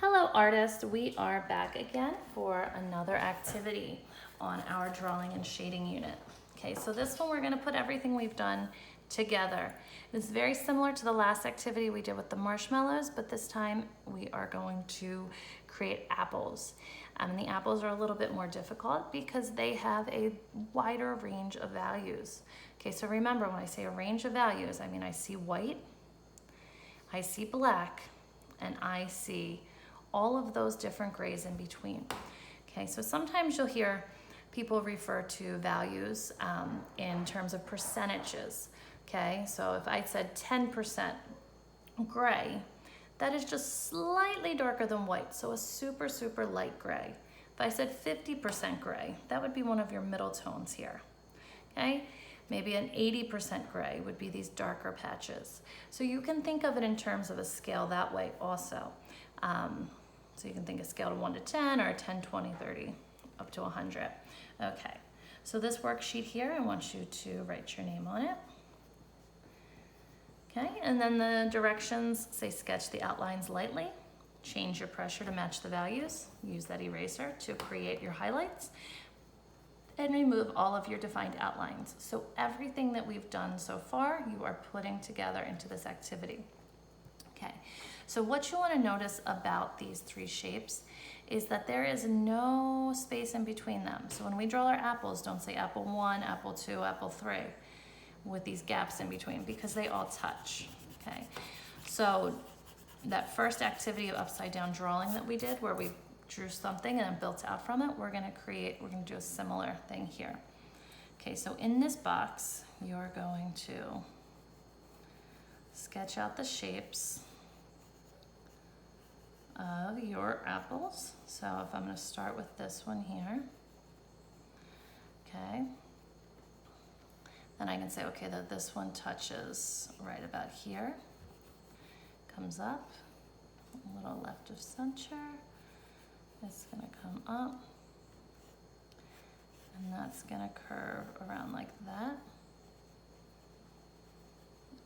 Hello artists, we are back again for another activity on our drawing and shading unit. Okay, so this one we're going to put everything we've done together. It's very similar to the last activity we did with the marshmallows, but this time we are going to create apples. And the apples are a little bit more difficult because they have a wider range of values. Okay, so remember when I say a range of values, I mean I see white, I see black, and I see all of those different grays in between. Okay, so sometimes you'll hear people refer to values in terms of percentages. Okay, so if I said 10% gray, that is just slightly darker than white, so a super, super light gray. If I said 50% gray, that would be one of your middle tones here. Okay, maybe an 80% gray would be these darker patches. So you can think of it in terms of a scale that way also. So you can think a scale of 1 to 10 or 10, 20, 30, up to 100. Okay, so this worksheet here, I want you to write your name on it. Okay, and then the directions say sketch the outlines lightly, change your pressure to match the values, use that eraser to create your highlights, and remove all of your defined outlines. So everything that we've done so far, you are putting together into this activity. Okay, so what you want to notice about these three shapes is that there is no space in between them. So when we draw our apples, don't say apple 1, apple 2, apple 3 with these gaps in between because they all touch. Okay, so that first activity of upside down drawing that we did where we drew something and then built out from it, we're going to do a similar thing here. Okay, so in this box, you're going to sketch out the shapes of your apples. So if I'm going to start with this one here, okay, then I can say, okay, that this one touches right about here, comes up, a little left of center, it's going to come up, and that's going to curve around like that,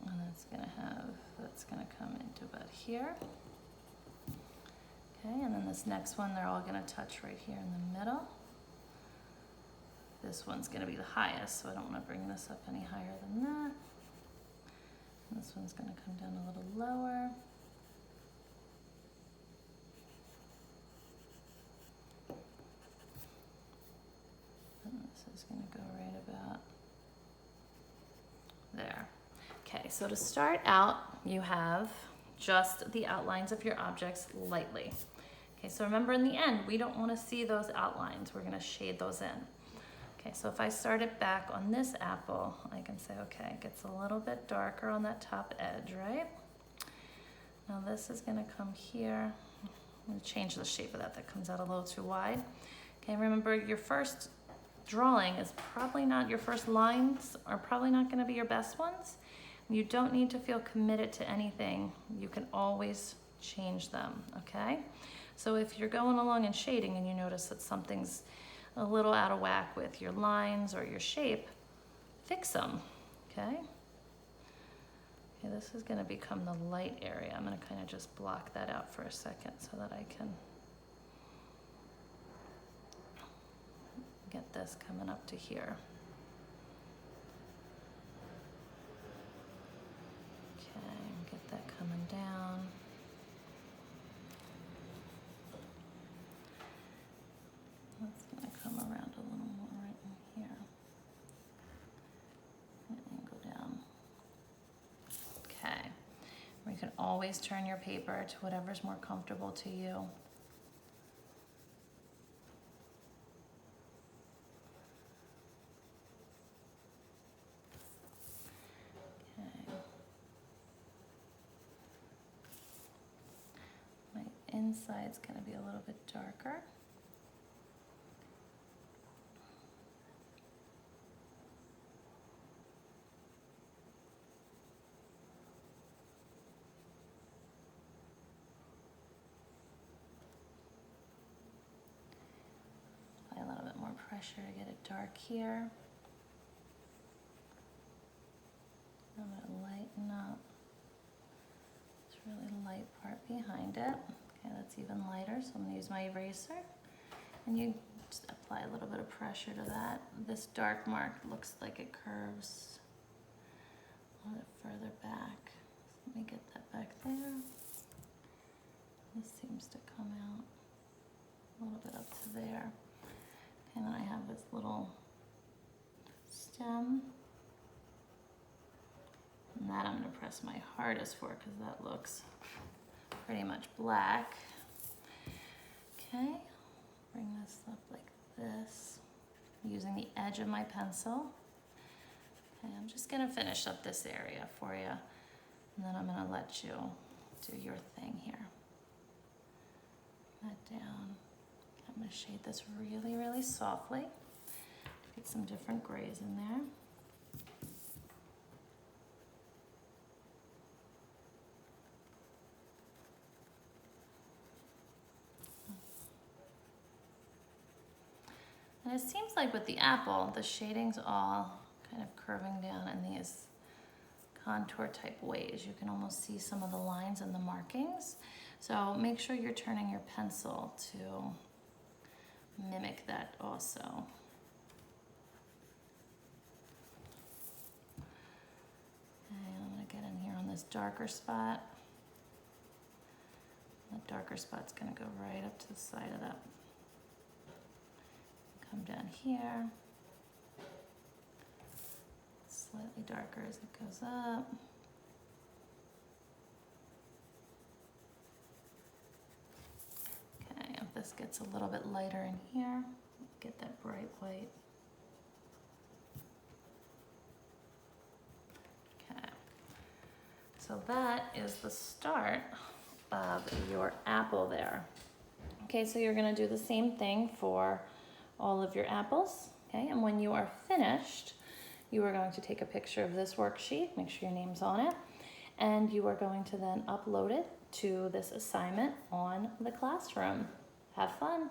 and that's going to come into about here. Okay, and then this next one, they're all going to touch right here in the middle. This one's going to be the highest, so I don't want to bring this up any higher than that. And this one's going to come down a little lower. And this is going to go right about there. Okay, so to start out, you have just the outlines of your objects lightly. Okay, so remember in the end, we don't want to see those outlines. We're going to shade those in. Okay, so if I start it back on this apple, I can say, okay, it gets a little bit darker on that top edge, right? Now this is going to come here. I'm going to change the shape of that. That comes out a little too wide. Okay, remember your first drawing is probably not, your first lines are probably not going to be your best ones. You don't need to feel committed to anything. You can always change them, okay? So if you're going along and shading and you notice that something's a little out of whack with your lines or your shape, fix them, okay? Okay, this is going to become the light area. I'm going to kind of just block that out for a second so that I can get this coming up to here. Okay, get that coming down. That's going to come around a little more right in here. And go down. Okay. You can always turn your paper to whatever's more comfortable to you. Okay. My inside's going to be a little bit darker. A little bit more pressure to get it dark here. I'm going to lighten up this really light part behind it. Okay, that's even lighter, so I'm gonna use my eraser. And you just apply a little bit of pressure to that. This dark mark looks like it curves a little bit further back. So let me get that back there. This seems to come out a little bit up to there. And then I have this little stem. And that I'm gonna press my hardest for because that looks pretty much black. Okay, bring this up like this, using the edge of my pencil. Okay, I'm just gonna finish up this area for you, and then I'm gonna let you do your thing here. That down. Okay, I'm gonna shade this really, really softly. Get some different grays in there. And it seems like with the apple, the shading's all kind of curving down in these contour type ways. You can almost see some of the lines and the markings. So make sure you're turning your pencil to mimic that also. And I'm gonna get in here on this darker spot. That darker spot's gonna go right up to the side of that. Come down here, slightly darker as it goes up. Okay, if this gets a little bit lighter in here, get that bright white. Okay, so that is the start of your apple there. Okay, so you're gonna do the same thing for all of your apples, okay? And when you are finished, you are going to take a picture of this worksheet, make sure your name's on it, and you are going to then upload it to this assignment on the classroom. Have fun.